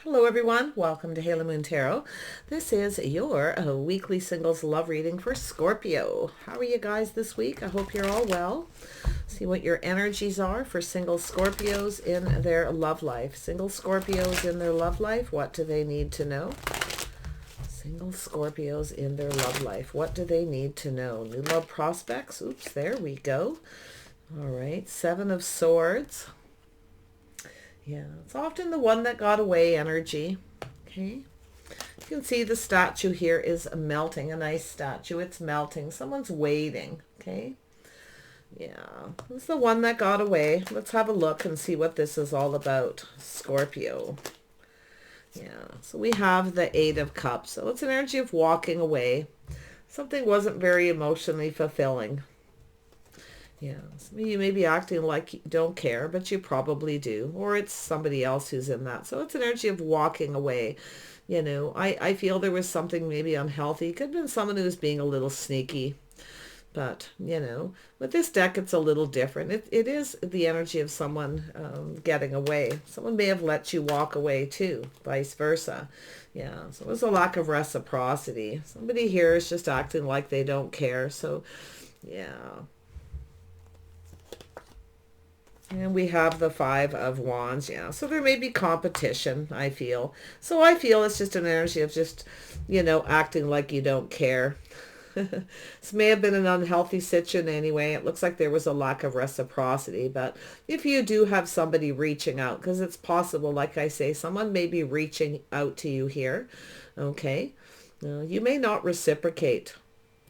Hello everyone, welcome to Halo Moon Tarot. This is your weekly singles love reading for Scorpio. How are you guys this week? I hope you're all well. See what your energies are for single Scorpios in their love life. Single Scorpios in their love life, what do they need to know? Single Scorpios in their love life, what do they need to know? New love prospects, oops, there we go. All right, Seven of Swords. Yeah, it's often the one that got away energy. Okay. You can see the statue here is melting. A nice statue. It's melting. Someone's waiting. Okay. Yeah. It's the one that got away. Let's have a look and see what this is all about. Scorpio. Yeah. So we have the Eight of Cups. So it's an energy of walking away. Something wasn't very emotionally fulfilling. Yeah, you may be acting like you don't care, but you probably do. Or it's somebody else who's in that. So it's an energy of walking away. You know, I feel there was something maybe unhealthy. It could have been someone who was being a little sneaky. But, you know, with this deck, it's a little different. It is the energy of someone getting away. Someone may have let you walk away too, vice versa. Yeah, so there's a lack of reciprocity. Somebody here is just acting like they don't care. So, yeah. And we have the Five of Wands, yeah. So there may be competition, I feel. So I feel it's just an energy of just, you know, acting like you don't care. This may have been an unhealthy situation anyway. It looks like there was a lack of reciprocity. But if you do have somebody reaching out, because it's possible, like I say, someone may be reaching out to you here, okay? You may not reciprocate,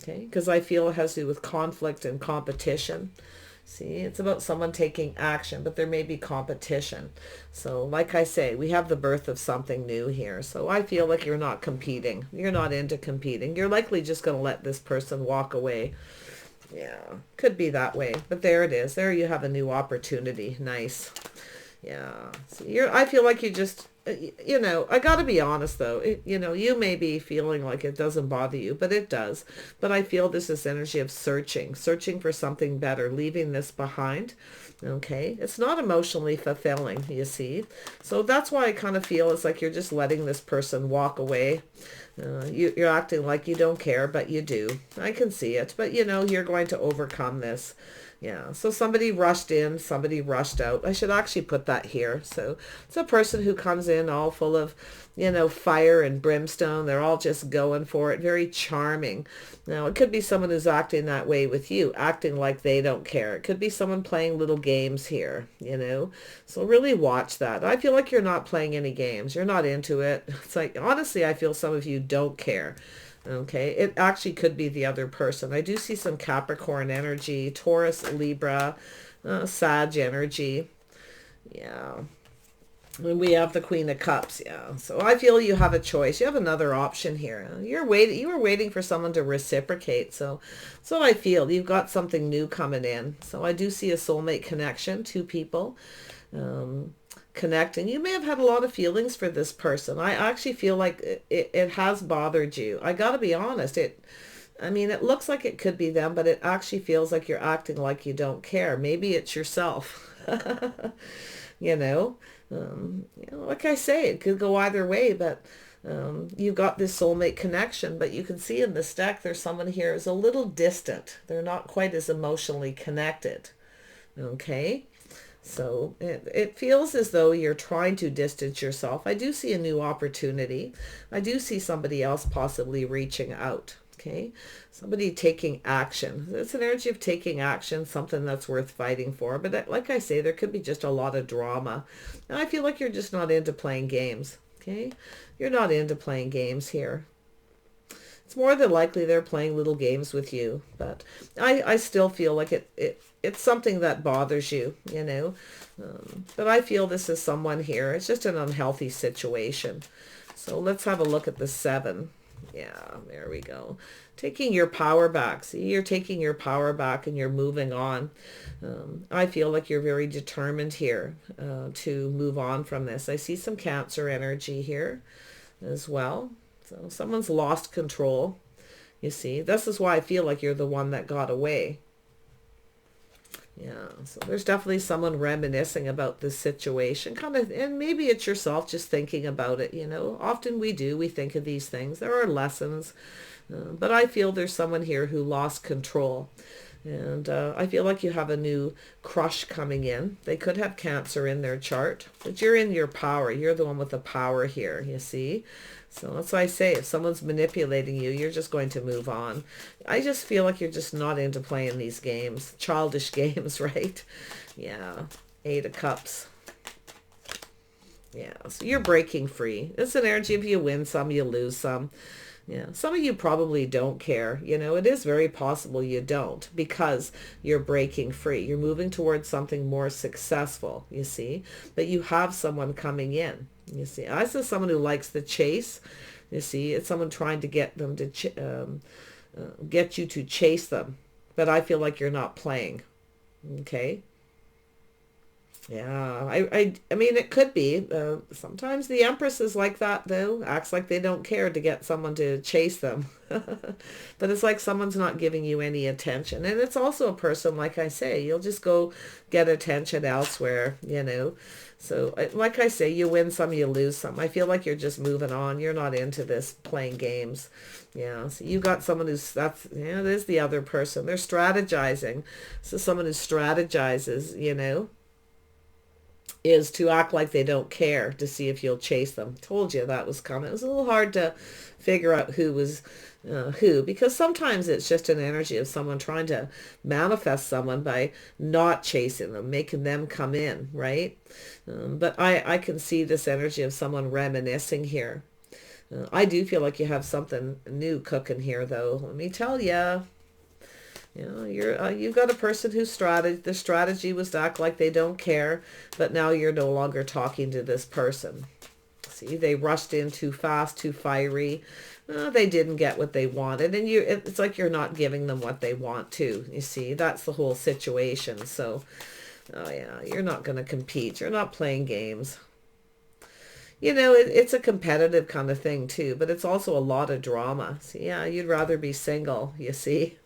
okay? Because I feel it has to do with conflict and competition. See, it's about someone taking action, but there may be competition. So like I say, we have the birth of something new here. So I feel like you're not competing. You're not into competing. You're likely just going to let this person walk away. Yeah, could be that way. But there it is. There you have a new opportunity. Nice. Yeah. So I feel like you just, you know, I got to be honest though. You know, you may be feeling like it doesn't bother you, but it does. But I feel this is energy of searching for something better, leaving this behind. Okay. It's not emotionally fulfilling, you see. So that's why I kind of feel it's like you're just letting this person walk away. You're acting like you don't care, but you do. I can see it. But, you know, you're going to overcome this. Yeah, so somebody rushed in, somebody rushed out. I should actually put that here. So it's a person who comes in all full of, you know, fire and brimstone. They're all just going for it. Very charming. Now, it could be someone who's acting that way with you, acting like they don't care. It could be someone playing little games here, you know. So really watch that. I feel like you're not playing any games. You're not into it. It's like, honestly, I feel some of you don't care. Okay, it actually could be the other person. I do see some Capricorn energy, Taurus, Libra, Sag energy. Yeah. And we have the Queen of Cups, yeah. So I feel you have a choice. You have another option here. You were waiting for someone to reciprocate. So that's what I feel. You've got something new coming in. So I do see a soulmate connection, two people. Connecting. You may have had a lot of feelings for this person. I actually feel like it has bothered you. I got to be honest. I mean, it looks like it could be them, but it actually feels like you're acting like you don't care. Maybe it's yourself. you know, like I say, it could go either way, but you've got this soulmate connection, but you can see in this deck, there's someone here who's a little distant. They're not quite as emotionally connected. Okay. So it feels as though you're trying to distance yourself. I do see a new opportunity. I do see somebody else possibly reaching out. Okay, somebody taking action. It's an energy of taking action, something that's worth fighting for. But like I say, there could be just a lot of drama. And I feel like you're just not into playing games. Okay, you're not into playing games here. It's more than likely they're playing little games with you, but I still feel like it's something that bothers you, you know. But I feel this is someone here. It's just an unhealthy situation. So let's have a look at the Seven. Yeah, there we go. Taking your power back. See, you're taking your power back and you're moving on. I feel like you're very determined here to move on from this. I see some Cancer energy here as well. So someone's lost control. You see, this is why I feel like you're the one that got away. Yeah, so there's definitely someone reminiscing about this situation, kind of, and maybe it's yourself just thinking about it, you know. Often we do, we think of these things. There are lessons, but I feel there's someone here who lost control. And I feel like you have a new crush coming in. They could have Cancer in their chart, but you're in your power. You're the one with the power here, you see. So that's why I say, if someone's manipulating you, you're just going to move on. I just feel like you're just not into playing these games. Childish games, right? Yeah. 8 of Cups. Yeah, so you're breaking free. It's an energy of you win some, you lose some. Yeah, some of you probably don't care. You know, it is very possible you don't, because you're breaking free. You're moving towards something more successful, you see. But you have someone coming in, you see. I see someone who likes the chase. You see, it's someone trying to get them to get you to chase them. But I feel like you're not playing. Okay. Yeah, I mean, it could be. Sometimes the Empress is like that, though. Acts like they don't care to get someone to chase them. But it's like someone's not giving you any attention. And it's also a person, like I say, you'll just go get attention elsewhere, you know. So, like I say, you win some, you lose some. I feel like you're just moving on. You're not into this playing games. Yeah, so you got someone who's, yeah, there's the other person. They're strategizing. So someone who strategizes, you know, is to act like they don't care to see if you'll chase them. Told you that was coming. It was a little hard to figure out who was who, because sometimes it's just an energy of someone trying to manifest someone by not chasing them, making them come in, right? But I can see this energy of someone reminiscing here. I do feel like you have something new cooking here, though. Let me tell you. You know, you've got a person whose the strategy was to act like they don't care, but now you're no longer talking to this person. See, they rushed in too fast, too fiery. They didn't get what they wanted, and it's like you're not giving them what they want to. You see, that's the whole situation. So, oh yeah, you're not going to compete. You're not playing games. You know, it's a competitive kind of thing too, but it's also a lot of drama. So yeah, you'd rather be single, you see.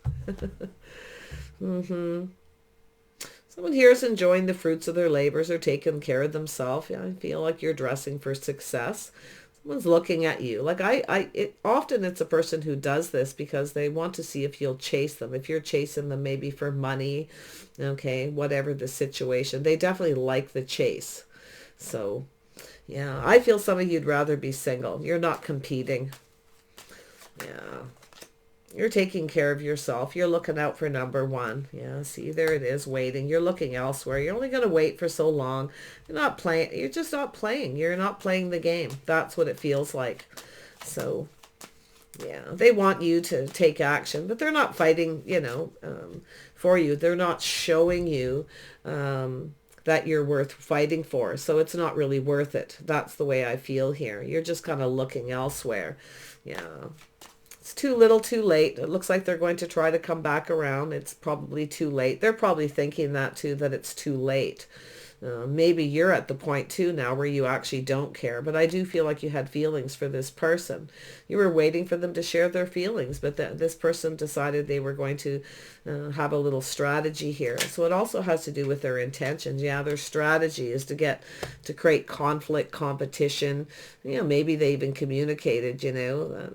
Mm-hmm. Someone here is enjoying the fruits of their labors or taking care of themselves. Yeah, I feel like you're dressing for success. Someone's looking at you. Like often it's a person who does this because they want to see if you'll chase them. If you're chasing them maybe for money, okay, whatever the situation. They definitely like the chase. So, yeah, I feel some of you'd rather be single. You're not competing. Yeah. You're taking care of yourself. You're looking out for number one. Yeah, see, there it is, waiting. You're looking elsewhere. You're only going to wait for so long. You're not playing. You're just not playing. You're not playing the game. That's what it feels like. So, yeah, they want you to take action, but they're not fighting, you know, for you. They're not showing you that you're worth fighting for. So it's not really worth it. That's the way I feel here. You're just kind of looking elsewhere. Yeah. It's too little, too late. It looks like they're going to try to come back around. It's probably too late. They're probably thinking that too, that it's too late. Maybe you're at the point too now where you actually don't care. But I do feel like you had feelings for this person. You were waiting for them to share their feelings, but this person decided they were going to have a little strategy here. So it also has to do with their intentions. Yeah, their strategy is to create conflict, competition. You know, maybe they even communicated, you know,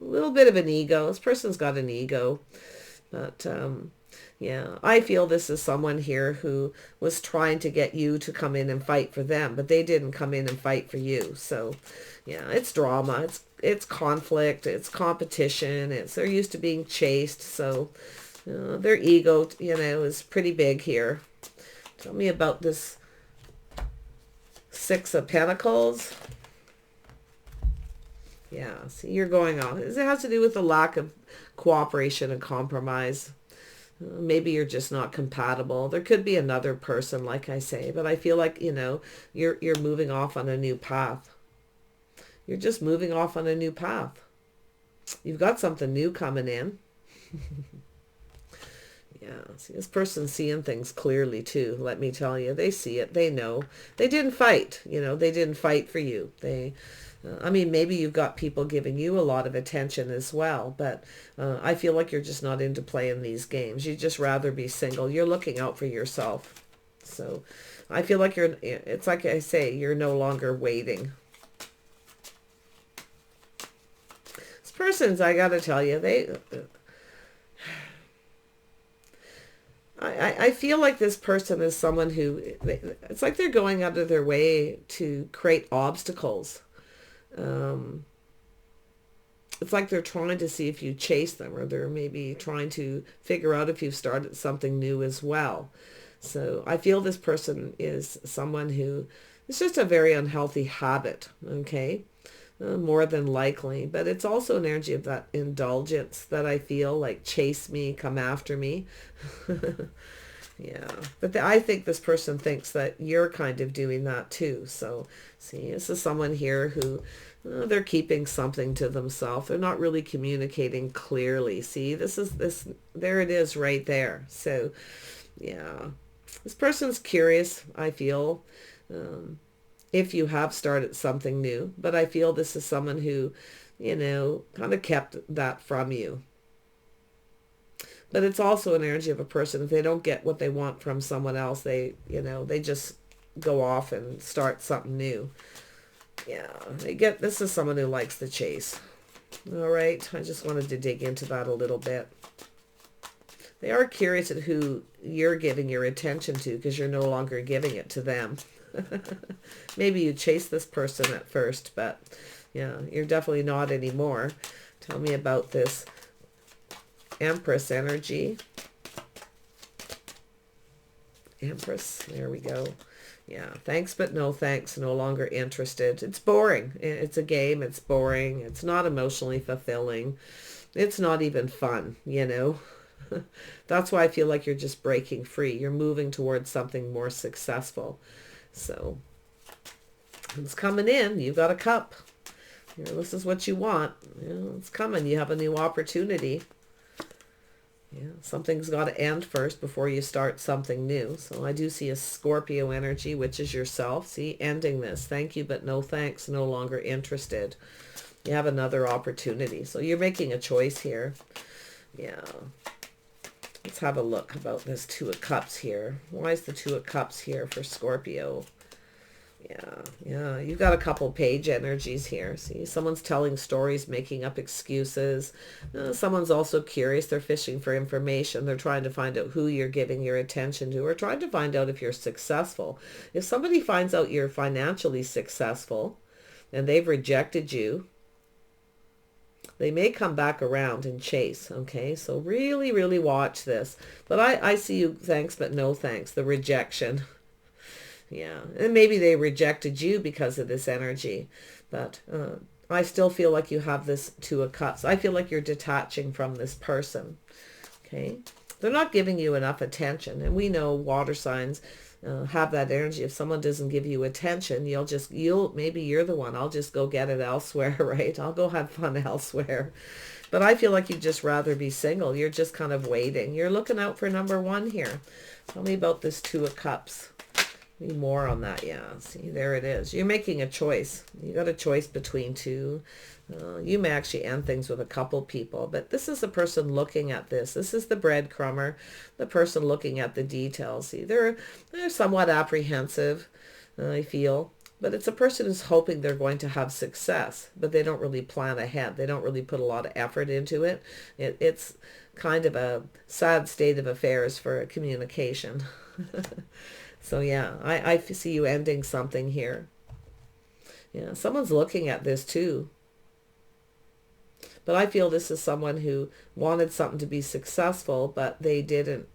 a little bit of an ego. This person's got an ego. But yeah, I feel this is someone here who was trying to get you to come in and fight for them, but they didn't come in and fight for you. So, yeah, it's drama, it's conflict, it's competition, they're used to being chased. So, their ego, you know, is pretty big here. Tell me about this 6 of Pentacles. Yeah, see, you're going on. It has to do with the lack of cooperation and compromise. Maybe you're just not compatible. There could be another person, like I say, but I feel like, you know, you're moving off on a new path. You're just moving off on a new path. You've got something new coming in. Yeah, see, this person's seeing things clearly too. Let me tell you, they see it. They know. They didn't fight. They didn't fight for you. I mean, maybe you've got people giving you a lot of attention as well, but I feel like you're just not into playing these games. You'd just rather be single. You're looking out for yourself. So I feel like it's like I say, you're no longer waiting. This person's, I gotta tell you, I feel like this person is someone who, it's like they're going out of their way to create obstacles. It's like they're trying to see if you chase them, or they're maybe trying to figure out if you've started something new as well. So I feel this person is someone who, it's just a very unhealthy habit, okay? More than likely. But it's also an energy of that indulgence that I feel like, chase me, come after me. Yeah, but I think this person thinks that you're kind of doing that too. So see, this is someone here who they're keeping something to themselves. They're not really communicating clearly. See, there it is right there. So yeah, this person's curious, I feel, if you have started something new, but I feel this is someone who, kind of kept that from you. But it's also an energy of a person, if they don't get what they want from someone else, they just go off and start something new. Yeah, this is someone who likes the chase. All right, I just wanted to dig into that a little bit. They are curious at who you're giving your attention to, because you're no longer giving it to them. Maybe you chased this person at first, but yeah, you're definitely not anymore. Tell me about this Empress energy. Empress, there we go. Yeah, thanks but no thanks, no longer interested. It's boring. It's a game. It's boring. It's not emotionally fulfilling. It's not even fun, That's why I feel like you're just breaking free. You're moving towards something more successful. So it's coming in. You've got a cup. This is what you want. It's coming. You have a new opportunity. Yeah, something's got to end first before you start something new. So I do see a Scorpio energy, which is yourself. See, ending this. Thank you, but no thanks. No longer interested. You have another opportunity. So you're making a choice here. Yeah. Let's have a look about this Two of Cups here. Why is the Two of Cups here for Scorpio? Yeah, you've got a couple page energies here. See, someone's telling stories, making up excuses. Someone's also curious. They're fishing for information. They're trying to find out who you're giving your attention to, or trying to find out if you're successful. If somebody finds out you're financially successful and they've rejected you, they may come back around and chase, okay? So really, really watch this. But I see you, thanks but no thanks, the rejection. Yeah, and maybe they rejected you because of this energy, but I still feel like you have this Two of Cups. I feel like you're detaching from this person, okay? They're not giving you enough attention, and we know water signs have that energy. If someone doesn't give you attention, maybe you're the one. I'll just go get it elsewhere, right? I'll go have fun elsewhere. But I feel like you'd just rather be single. You're just kind of waiting. You're looking out for number one here. Tell me about this Two of Cups. More on that. Yeah, see, there it is. You're making a choice. You got a choice between two. You may actually end things with a couple people, but this is the person looking at this. This is the breadcrumber, the person looking at the details. See, they're somewhat apprehensive, I feel, but it's a person who's hoping they're going to have success, but they don't really plan ahead. They don't really put a lot of effort into it. It's kind of a sad state of affairs for communication. So yeah, I see you ending something here. Yeah, someone's looking at this too. But I feel this is someone who wanted something to be successful, but they didn't.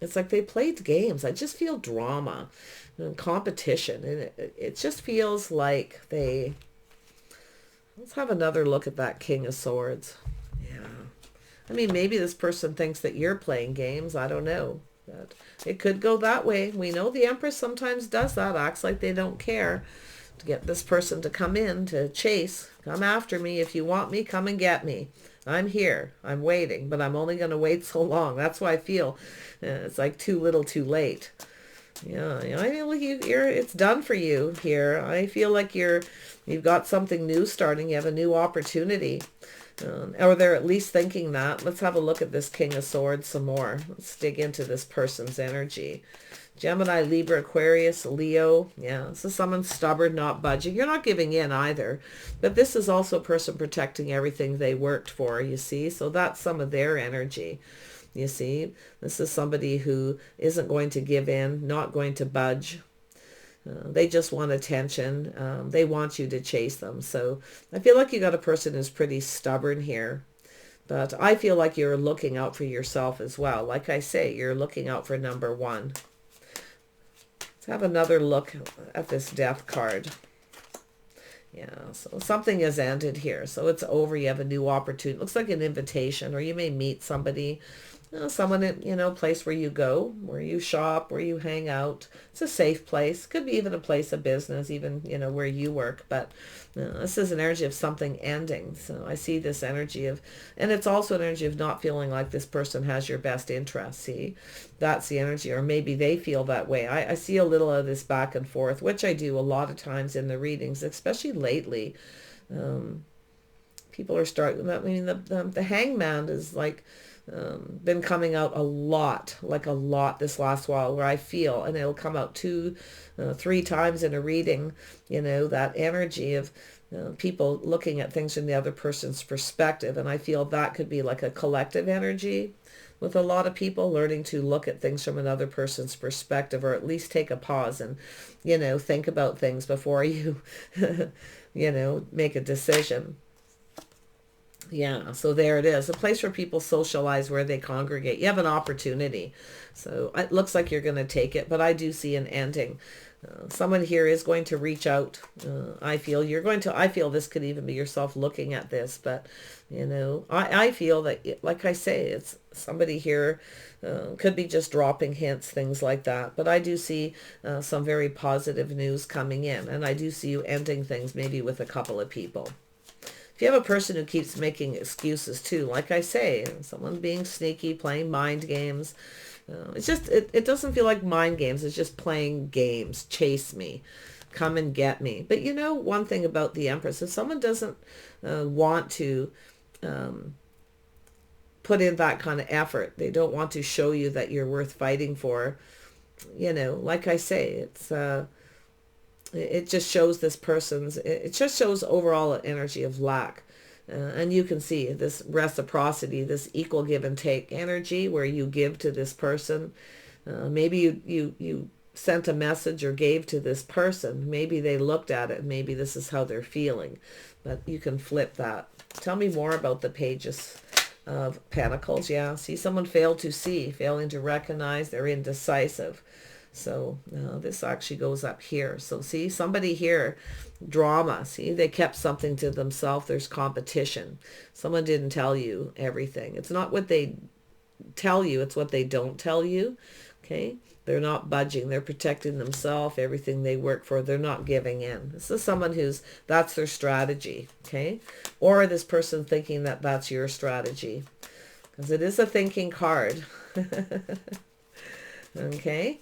It's like they played games. I just feel drama and competition. And it just feels like they... Let's have another look at that King of Swords. Yeah. I mean, maybe this person thinks that you're playing games. I don't know. But it could go that way. We know the Empress sometimes does that, acts like they don't care. to get this person to come in, to chase. Come after me. If you want me, come and get me. I'm here. I'm waiting, but I'm only going to wait so long. That's why I feel it's like too little too late. Yeah, I feel like it's done for you here. I feel like you've got something new starting. You have a new opportunity. Or they're at least thinking that. Let's have a look at this King of Swords some more. Let's dig into this person's energy. Gemini, Libra, Aquarius, Leo. Yeah, this is someone stubborn, not budging. You're not giving in either. But this is also a person protecting everything they worked for, you see. So that's some of their energy. You see, this is somebody who isn't going to give in, not going to budge. They just want attention. They want you to chase them. So I feel like you got a person who's pretty stubborn here. But I feel like you're looking out for yourself as well. Like I say, you're looking out for number one. Let's have another look at this Death card. Yeah, so something has ended here. So it's over. You have a new opportunity. Looks like an invitation, or you may meet somebody. Someone in, place where you go, where you shop, where you hang out. It's a safe place. Could be even a place of business, even, where you work. But this is an energy of something ending. So I see this energy of, and it's also an energy of not feeling like this person has your best interest. See, that's the energy. Or maybe they feel that way. I see a little of this back and forth, which I do a lot of times in the readings, especially lately. People are starting, I mean, the Hangman is like, been coming out a lot this last while, where I feel, and it'll come out 2-3 times in a reading, that energy of people looking at things from the other person's perspective. And I feel that could be like a collective energy with a lot of people learning to look at things from another person's perspective, or at least take a pause and, think about things before you, make a decision. Yeah, so there it is. A place where people socialize, where they congregate. You have an opportunity. So it looks like you're going to take it, but I do see an ending. Someone here is going to reach out. I feel this could even be yourself looking at this, but, I feel that, like I say, it's somebody here, could be just dropping hints, things like that. But I do see some very positive news coming in, and I do see you ending things maybe with a couple of people. If you have a person who keeps making excuses too, like I say, someone being sneaky, playing mind games, it's just, it doesn't feel like mind games. It's just playing games. Chase me. Come and get me. But one thing about the Empress, if someone doesn't want to put in that kind of effort, they don't want to show you that you're worth fighting for, like I say, it just shows this person's, it just shows overall an energy of lack. And you can see this reciprocity, this equal give and take energy where you give to this person. Maybe you sent a message or gave to this person. Maybe they looked at it and maybe this is how they're feeling. But you can flip that. Tell me more about the pages of Pentacles. Yeah, see, someone failed to see, failing to recognize, they're indecisive. So this actually goes up here. So see, somebody here, drama. See, they kept something to themselves. There's competition. Someone didn't tell you everything. It's not what they tell you. It's what they don't tell you. Okay. They're not budging. They're protecting themselves. Everything they work for, they're not giving in. This is someone that's their strategy. Okay. Or this person thinking that that's your strategy. Because it is a thinking card. Okay.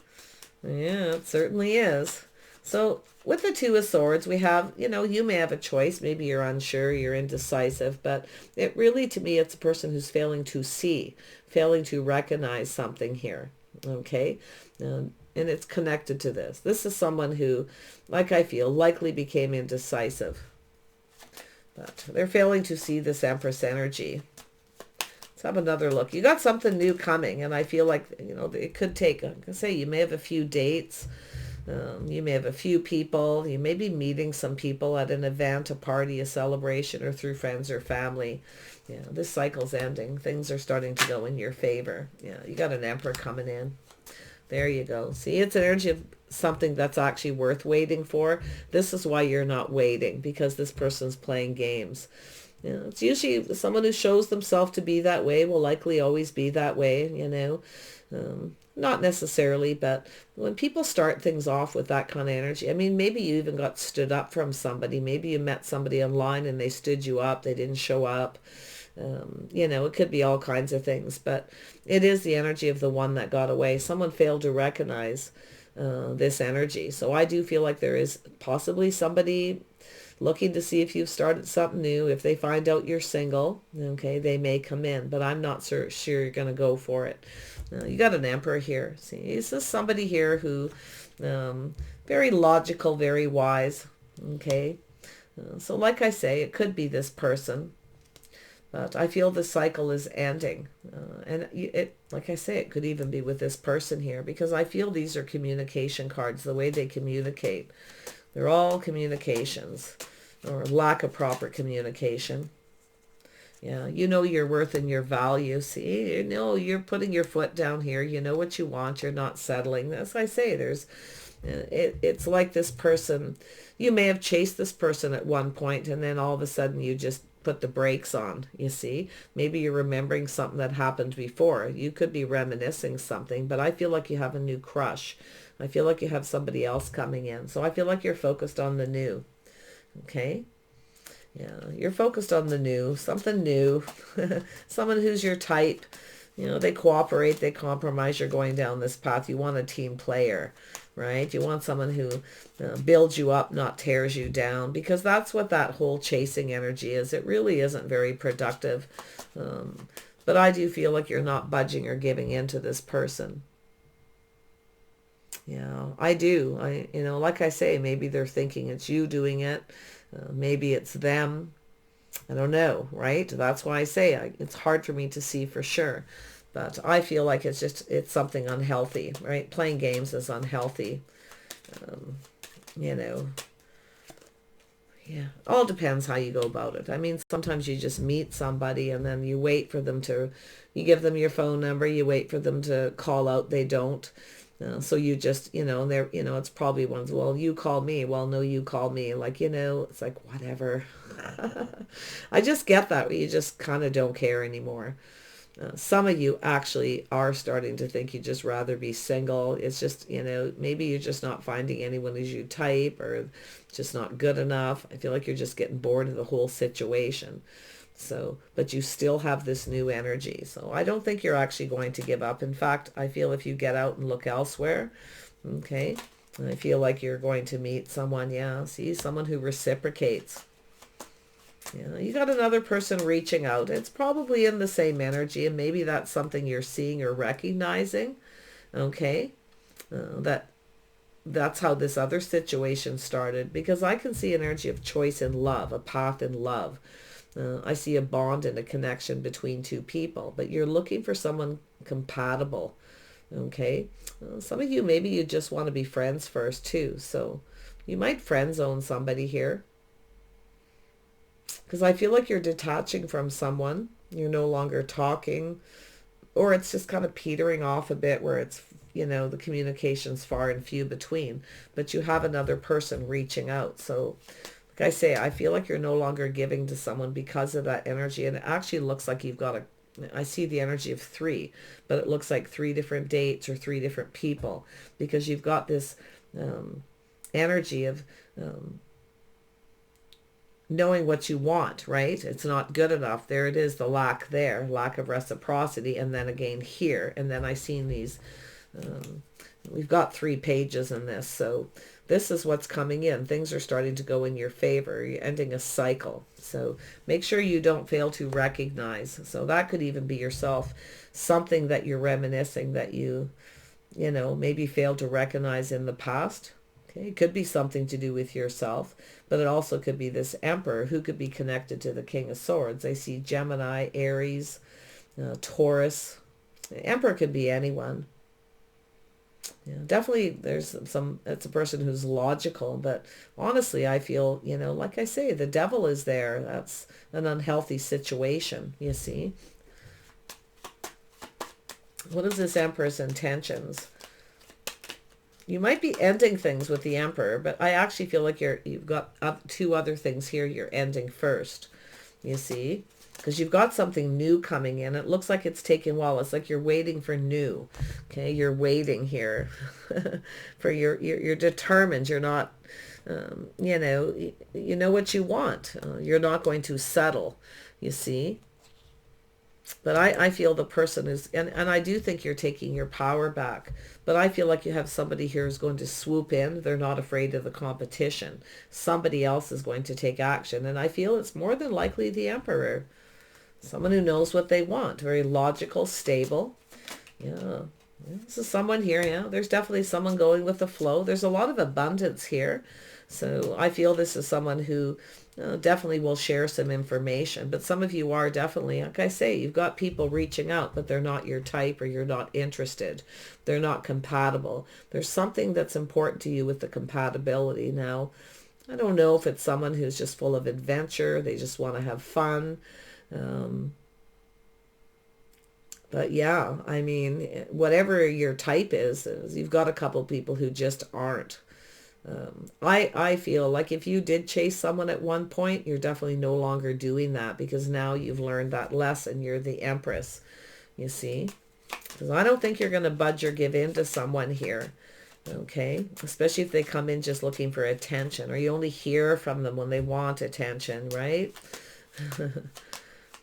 Yeah, it certainly is. So with the Two of Swords, we have, you may have a choice. Maybe you're unsure, you're indecisive, but it really, to me, it's a person who's failing to see, failing to recognize something here. Okay. And it's connected to this. This is someone who, like I feel, likely became indecisive, but they're failing to see this Empress energy. Have another look. You got something new coming, and I feel like, it could take, I can say, you may have a few dates, you may have a few people, you may be meeting some people at an event, a party, a celebration, or through friends or family. Yeah, this cycle's ending. Things are starting to go in your favor. Yeah, you got an Emperor coming in. There you go. See, it's an energy of something that's actually worth waiting for. This is why you're not waiting, because this person's playing games. You know, it's usually someone who shows themselves to be that way will likely always be that way, you know. Not necessarily, but when people start things off with that kind of energy, I mean, maybe you even got stood up from somebody. Maybe you met somebody online and they stood you up. They didn't show up. You know, it could be all kinds of things, but it is the energy of the one that got away. Someone failed to recognize this energy. So I do feel like there is possibly somebody looking to see if you've started something new. If they find out you're single, okay, they may come in, but I'm not sure you're going to go for it. You got an Emperor here. See, this is somebody here who, very logical, very wise, okay? So like I say, it could be this person, but I feel the cycle is ending. And it, like I say, it could even be with this person here, because I feel these are communication cards, the way they communicate. They're all communications, or lack of proper communication. Yeah, you know your worth and your value. See, you know you're putting your foot down here. You know what you want. You're not settling. As I say, it's like this person, you may have chased this person at one point, and then all of a sudden you just put the brakes on, you see. Maybe you're remembering something that happened before. You could be reminiscing something, but I feel like you have a new crush. I feel like you have somebody else coming in. So I feel like you're focused on the new. Okay? Yeah, you're focused on the new, something new. Someone who's your type. You know, they cooperate, they compromise. You're going down this path. You want a team player, right? You want someone who builds you up, not tears you down, because that's what that whole chasing energy is. It really isn't very productive. But I do feel like you're not budging or giving in to this person. Yeah, I do. You know, like I say, maybe they're thinking it's you doing it. Maybe it's them. I don't know, right? That's why I say it's hard for me to see for sure. But I feel like it's something unhealthy, right? Playing games is unhealthy. You know, yeah, all depends how you go about it. I mean, sometimes you just meet somebody and then you wait for them to, you give them your phone number, you wait for them to call out, they don't. So you just, you know, they're, you know, it's probably ones, well, you call me. Well, no, you call me. Like, you know, it's like, whatever. I just get that. You just kind of don't care anymore. Some of you actually are starting to think you'd just rather be single. It's just, you know, maybe you're just not finding anyone as you type, or just not good enough. I feel like you're just getting bored of the whole situation. So, but you still have this new energy. So I don't think you're actually going to give up. In fact, I feel if you get out and look elsewhere, okay, I feel like you're going to meet someone, yeah, see, someone who reciprocates. Yeah, you got another person reaching out. It's probably in the same energy, and maybe that's something you're seeing or recognizing, okay, that's how this other situation started, because I can see an energy of choice in love, a path in love. I see a bond and a connection between two people, but you're looking for someone compatible, okay? Some of you, maybe you just want to be friends first too, so you might friend zone somebody here, because I feel like you're detaching from someone. You're no longer talking, or it's just kind of petering off a bit where it's, you know, the communication's far and few between, but you have another person reaching out. So like I say, I feel like you're no longer giving to someone because of that energy. And it actually looks like you've got I see the energy of three, but it looks like three different dates or three different people, because you've got this energy of knowing what you want, right? It's not good enough. There it is, the lack there, lack of reciprocity. And then again here, and then I seen these, we've got 3 pages in this. So this is what's coming in. Things are starting to go in your favor. You're ending a cycle. So make sure you don't fail to recognize. So that could even be yourself, something that you're reminiscing that you know, maybe failed to recognize in the past. Okay, it could be something to do with yourself, but it also could be this Emperor who could be connected to the King of Swords. I see Gemini, Aries, Taurus. The Emperor could be anyone. Yeah, definitely there's it's a person who's logical, but honestly, I feel, you know, like I say, the devil is there. That's an unhealthy situation, you see. What is this Emperor's intentions? You might be ending things with the Emperor, but I actually feel like you've got 2 other things here you're ending first. you see, because you've got something new coming in. It looks like it's taking a while. It's like you're waiting for new. Okay, you're waiting here for you're determined. You're not, you know what you want. You're not going to settle, you see. But I feel the person is, and I do think you're taking your power back. But I feel like you have somebody here who's going to swoop in. They're not afraid of the competition. Somebody else is going to take action. And I feel it's more than likely the Emperor. Someone who knows what they want. Very logical, stable. Yeah. This is someone here, yeah. There's definitely someone going with the flow. There's a lot of abundance here. So I feel this is someone who definitely will share some information. But some of you are definitely, like I say, you've got people reaching out, but they're not your type or you're not interested. They're not compatible. There's something that's important to you with the compatibility. Now, I don't know if it's someone who's just full of adventure. They just want to have fun. But yeah, I mean, whatever your type is you've got a couple people who just aren't. I feel like if you did chase someone at one point, you're definitely no longer doing that because now you've learned that lesson. You're the Empress, you see. Because I don't think you're going to budge or give in to someone here. Okay, especially if they come in just looking for attention, or you only hear from them when they want attention, right?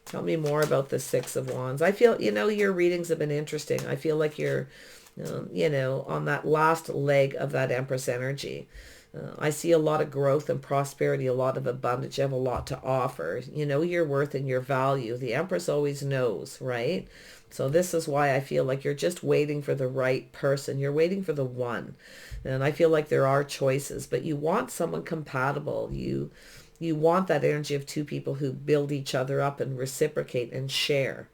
Tell me more about the Six of Wands. I feel, your readings have been interesting. I feel like you're, on that last leg of that Empress energy. I see a lot of growth and prosperity, a lot of abundance. You have a lot to offer. You know your worth and your value. The Empress always knows, right? So this is why I feel like you're just waiting for the right person. You're waiting for the one. And I feel like there are choices, but you want someone compatible. You want that energy of two people who build each other up and reciprocate and share,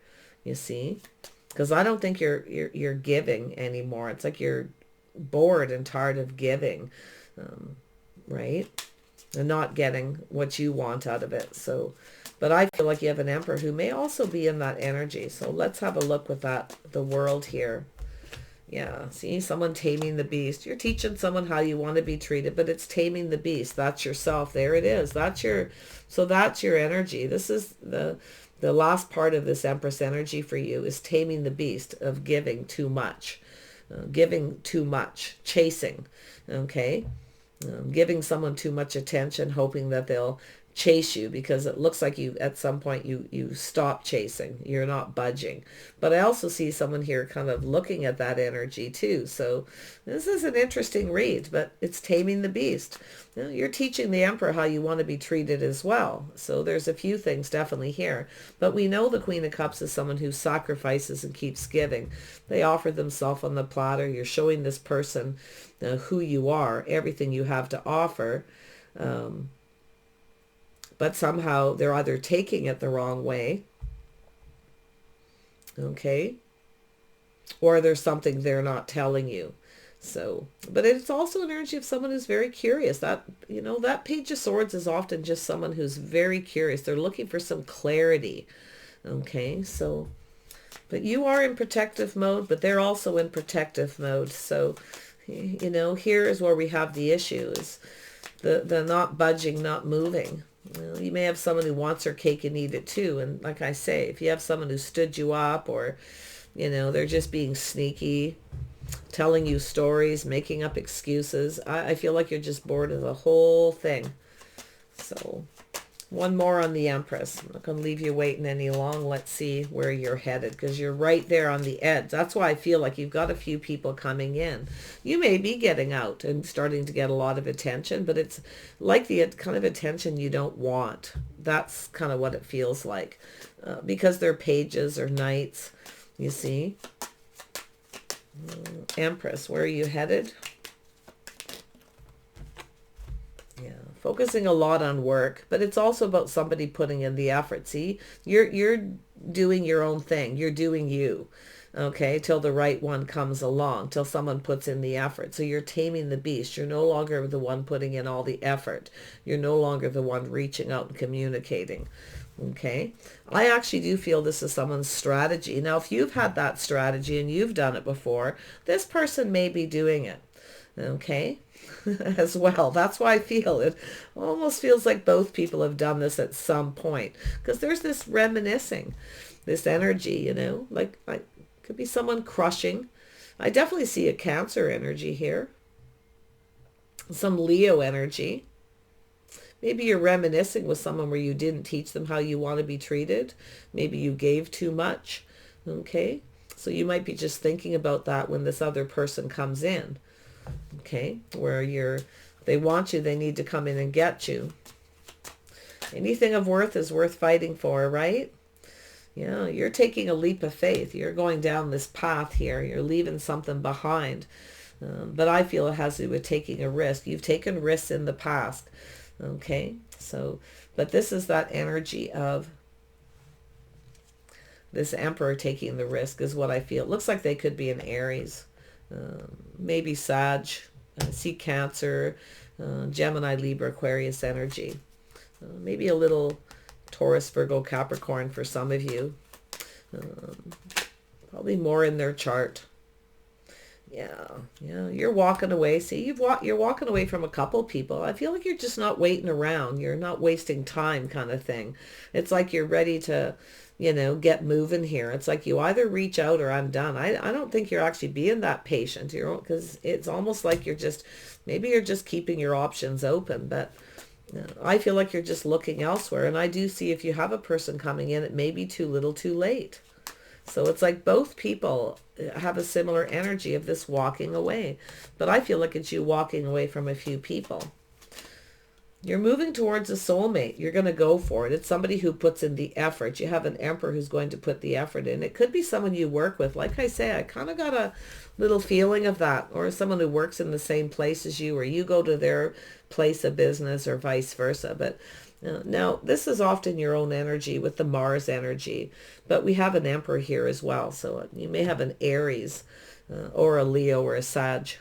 you see? Because I don't think you're giving anymore. It's like you're bored and tired of giving, right? And not getting what you want out of it. So, but I feel like you have an Emperor who may also be in that energy. So let's have a look with the world here. Yeah, see, someone taming the beast. You're teaching someone how you want to be treated, but it's taming the beast. That's yourself. There it is. That's your energy. This is the last part of this Empress energy for you is taming the beast of giving too much, chasing, okay? Giving someone too much attention, hoping that they'll chase you, because it looks like you at some point you stop chasing. You're not budging. But I also see someone here kind of looking at that energy too. So this is an interesting read, but it's taming the beast. You're teaching the Emperor how you want to be treated as well. So there's a few things definitely here. But we know the Queen of Cups is someone who sacrifices and keeps giving. They offer themselves on the platter. You're showing this person who you are, everything you have to offer. But somehow they're either taking it the wrong way, okay, or there's something they're not telling you. So, but it's also an energy of someone who's very curious. That, that Page of Swords is often just someone who's very curious. They're looking for some clarity, okay, so, but you are in protective mode, but they're also in protective mode. So, here is where we have the issue, is the not budging, not moving. Well, you may have someone who wants their cake and eat it too. And like I say, if you have someone who stood you up, or, they're just being sneaky, telling you stories, making up excuses, I feel like you're just bored of the whole thing. So one more on the Empress. I'm not going to leave you waiting any long. Let's see where you're headed, because you're right there on the edge. That's why I feel like you've got a few people coming in. You may be getting out and starting to get a lot of attention, but it's like the kind of attention you don't want. That's kind of what it feels like, because they're pages or knights, you see. Empress, where are you headed? Yeah, focusing a lot on work, but it's also about somebody putting in the effort. See, you're doing your own thing. You're doing you, okay, till the right one comes along, till someone puts in the effort. So you're taming the beast. You're no longer the one putting in all the effort. You're no longer the one reaching out and communicating. Okay, I actually do feel this is someone's strategy. Now, if you've had that strategy and you've done it before, this person may be doing it. Okay, as well. That's why I feel it. Almost feels like both people have done this at some point, because there's this reminiscing, this energy, you know, like could be someone crushing. I definitely see a Cancer energy here, some Leo energy. Maybe you're reminiscing with someone where you didn't teach them how you want to be treated. Maybe you gave too much. Okay, so you might be just thinking about that when this other person comes in. Okay, where they want you, they need to come in and get you. Anything of worth is worth fighting for, right? Yeah, you're taking a leap of faith. You're going down this path here. You're leaving something behind. But I feel it has to do with taking a risk. You've taken risks in the past. Okay, so, but this is that energy of this Emperor taking the risk is what I feel. It looks like they could be an Aries, maybe Sag, see Cancer, Gemini, Libra, Aquarius energy. Maybe a little Taurus, Virgo, Capricorn for some of you. Probably more in their chart. Yeah, you're walking away. See, you're walking away from a couple people. I feel like you're just not waiting around. You're not wasting time kind of thing. It's like you're ready to, you know, get moving here. It's like you either reach out or I'm done. I don't think you're actually being that patient, you know, because it's almost like maybe you're just keeping your options open, but I feel like you're just looking elsewhere. And I do see if you have a person coming in, it may be too little too late. So it's like both people have a similar energy of this walking away. But I feel like it's you walking away from a few people. You're moving towards a soulmate. You're going to go for it. It's somebody who puts in the effort. You have an Emperor who's going to put the effort in. It could be someone you work with. Like I say, I kind of got a little feeling of that. Or someone who works in the same place as you, or you go to their place of business, or vice versa. But now, this is often your own energy with the Mars energy. But we have an Emperor here as well. So you may have an Aries or a Leo or a Sag.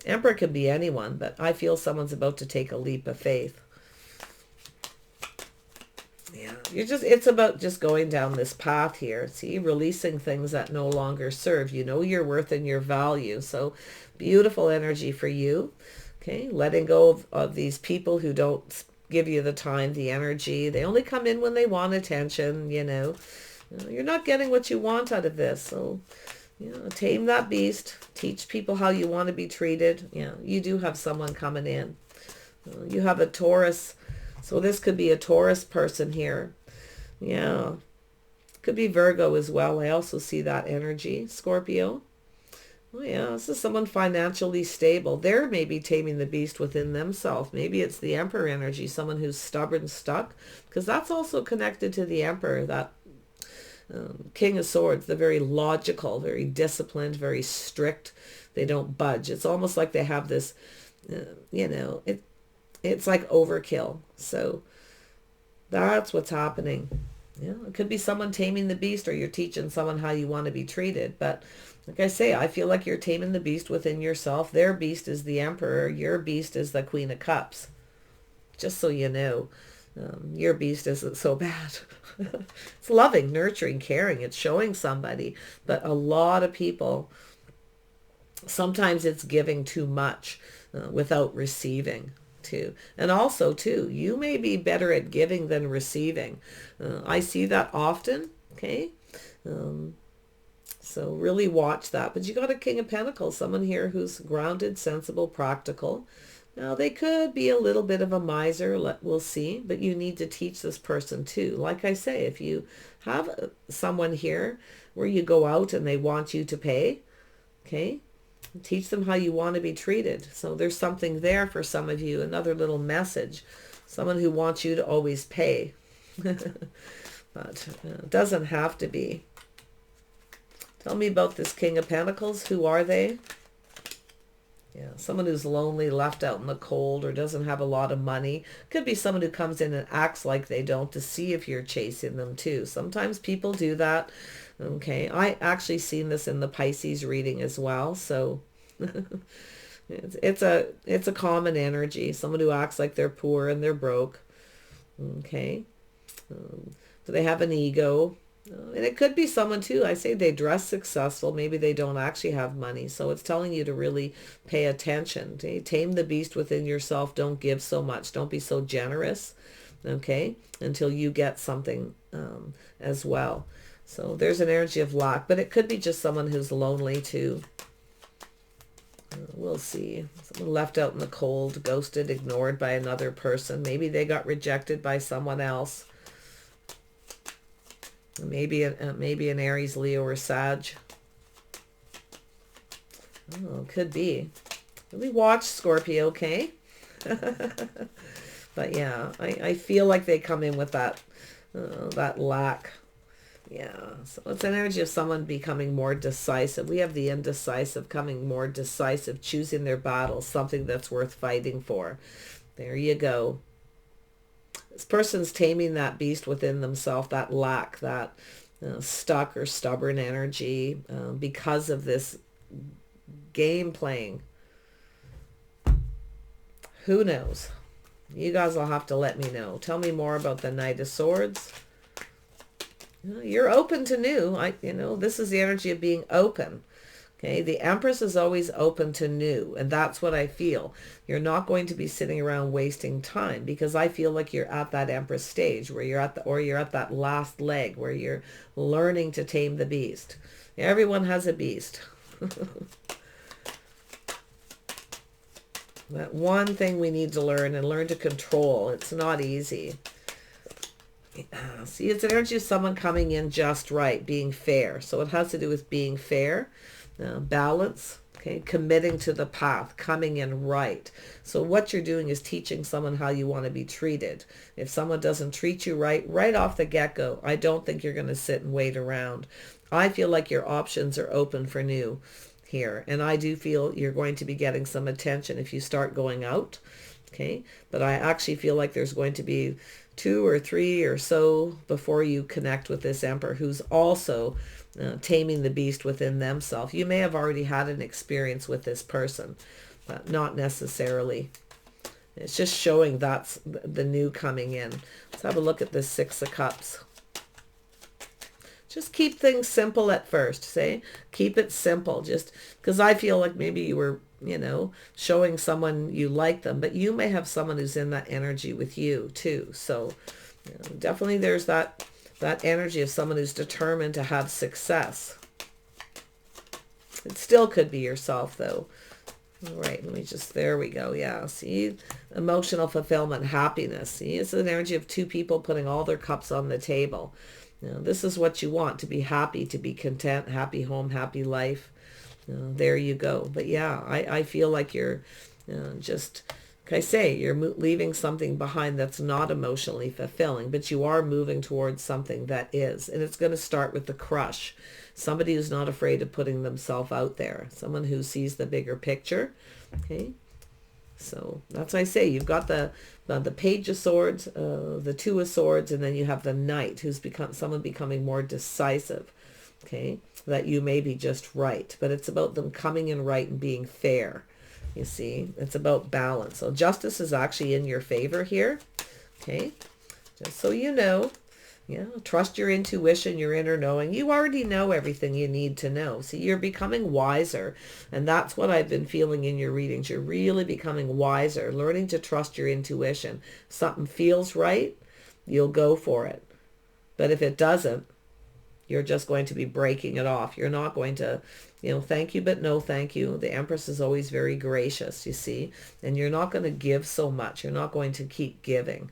Emperor could be anyone, but I feel someone's about to take a leap of faith. Yeah, it's about just going down this path here. See, releasing things that no longer serve. You know your worth and your value. So beautiful energy for you. Okay, letting go of these people who don't give you the time, the energy. They only come in when they want attention, you know. You're not getting what you want out of this. So, you know, tame that beast. Teach people how you want to be treated. Yeah, you do have someone coming in. You have a Taurus. So this could be a Taurus person here. Yeah. Could be Virgo as well. I also see that energy. Scorpio. Oh yeah, this is someone financially stable. They're maybe taming the beast within themselves. Maybe it's the Emperor energy, someone who's stubborn, stuck, because that's also connected to the Emperor, that King of Swords. They're very logical, very disciplined, very strict. They don't budge. It's almost like they have this, you know, it's like overkill. So that's what's happening. Yeah, it could be someone taming the beast, or you're teaching someone how you want to be treated. But like I say, I feel like you're taming the beast within yourself. Their beast is the Emperor. Your beast is the Queen of Cups. Just so you know, your beast isn't so bad. It's loving, nurturing, caring. It's showing somebody. But a lot of people, sometimes it's giving too much without receiving. Too. And also too, you may be better at giving than receiving. I see that often. Okay. So really watch that. But you got a King of Pentacles, someone here who's grounded, sensible, practical. Now they could be a little bit of a miser, we'll see, but you need to teach this person too. Like I say, if you have someone here where you go out and they want you to pay, okay, teach them how you want to be treated. So there's something there for some of you, another little message. Someone who wants you to always pay. But it doesn't have to be. Tell me about this King of Pentacles. Who are they? Yeah, someone who's lonely, left out in the cold, or doesn't have a lot of money. Could be someone who comes in and acts like they don't to see if you're chasing them too. Sometimes people do that. Okay, I actually seen this in the Pisces reading as well. So it's a common energy. Someone who acts like they're poor and they're broke. Okay, so they have an ego. And it could be someone too. I say they dress successful. Maybe they don't actually have money. So it's telling you to really pay attention. Okay? Tame the beast within yourself. Don't give so much. Don't be so generous. Okay? Until you get something as well. So there's an energy of lack. But it could be just someone who's lonely too. We'll see. Someone left out in the cold, ghosted, ignored by another person. Maybe they got rejected by someone else. Maybe an Aries, Leo, or Sag. Oh, could be. Really watch Scorpio, okay? But yeah, I feel like they come in with that lack. Yeah, so it's an energy of someone becoming more decisive. We have the indecisive coming more decisive, choosing their battles, something that's worth fighting for. There you go. This person's taming that beast within themselves, that lack, that stuck or stubborn energy because of this game playing. Who knows? You guys will have to let me know. Tell me more about the Knight of Swords. You're open to new. This is the energy of being open. Okay, the Empress is always open to new, and that's what I feel. You're not going to be sitting around wasting time, because I feel like you're at that Empress stage where you're at that last leg where you're learning to tame the beast. Everyone has a beast. That one thing we need to learn and learn to control. It's not easy. See, it's an energy of someone coming in just right, being fair. So it has to do with being fair. Balance, okay, committing to the path, coming in right. So what you're doing is teaching someone how you want to be treated. If someone doesn't treat you right off the get-go, I don't think you're going to sit and wait around. I feel like your options are open for new here, and I do feel you're going to be getting some attention if you start going out, okay? But I actually feel like there's going to be 2 or 3 or so before you connect with this Emperor, who's also taming the beast within themselves. You may have already had an experience with this person, but not necessarily. It's just showing that's the new coming in. Let's have a look at this Six of Cups. Just keep things simple at first, say. Keep it simple, just because I feel like maybe you were, showing someone you like them, but you may have someone who's in that energy with you too. So definitely there's that energy of someone who's determined to have success. It still could be yourself though. All right, there we go. Yeah, see, emotional fulfillment, happiness. See, it's an energy of 2 people putting all their cups on the table. This is what you want, to be happy, to be content, happy home, happy life. There you go. But yeah, I feel like you're just, like I say, you're leaving something behind that's not emotionally fulfilling, but you are moving towards something that is. And it's going to start with the crush. Somebody who's not afraid of putting themselves out there. Someone who sees the bigger picture. Okay. So that's why I say you've got the Page of Swords, the Two of Swords, and then you have the Knight, who's someone becoming more decisive. Okay, that you may be just right, but it's about them coming in right and being fair. You see, it's about balance. So justice is actually in your favor here. Okay, just so you know. Yeah, trust your intuition, your inner knowing. You already know everything you need to know. See, you're becoming wiser. And that's what I've been feeling in your readings. You're really becoming wiser, learning to trust your intuition. If something feels right, you'll go for it. But if it doesn't, you're just going to be breaking it off. You're not going to, thank you, but no thank you. The Empress is always very gracious, you see. And you're not going to give so much. You're not going to keep giving.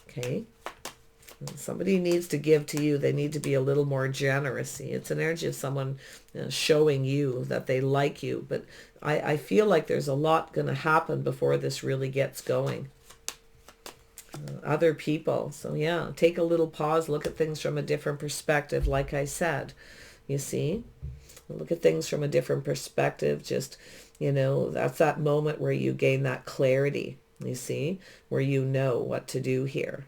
Okay? Somebody needs to give to you. They need to be a little more generous. See, it's an energy of someone showing you that they like you. But I feel like there's a lot going to happen before this really gets going. Other people. So yeah, take a little pause. Look at things from a different perspective. Like I said, you see, look at things from a different perspective. Just, that's that moment where you gain that clarity. You see, where you know what to do here.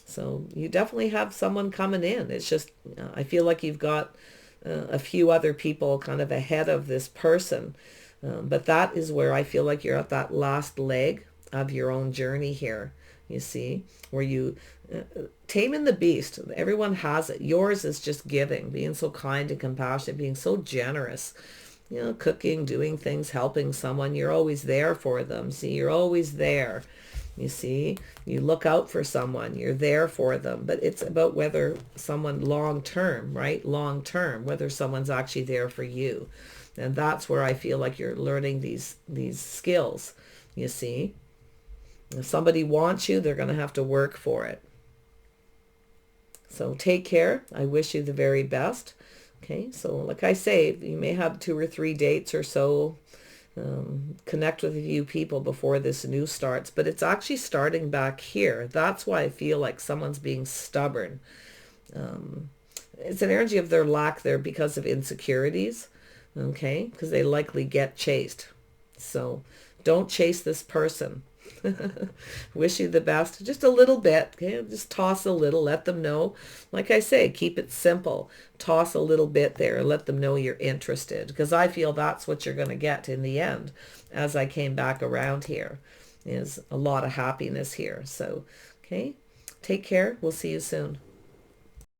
So you definitely have someone coming in. It's just, I feel like you've got a few other people kind of ahead of this person. But that is where I feel like you're at that last leg of your own journey here. you see, where you taming the beast. Everyone has it. Yours is just giving, being so kind and compassionate, being so generous, you know, cooking, doing things, helping someone. You're always there for them. See, you're always there. You see, you look out for someone, you're there for them, but it's about whether someone long term, right? Long term, whether someone's actually there for you. And that's where I feel like you're learning these skills, you see. If somebody wants you, they're going to have to work for it. So take care. I wish you the very best. Okay, so like I say, you may have 2 or 3 dates or so. Connect with a few people before this new starts, but it's actually starting back here. That's why I feel like someone's being stubborn. It's an energy of their lack there because of insecurities, okay, because they likely get chased. So don't chase this person. Wish you the best. Just a little bit, okay? Just toss a little, let them know. Like I say, keep it simple. Toss a little bit there, let them know you're interested, because I feel that's what you're going to get in the end. As I came back around here, is a lot of happiness here. So, okay, take care. We'll see you soon.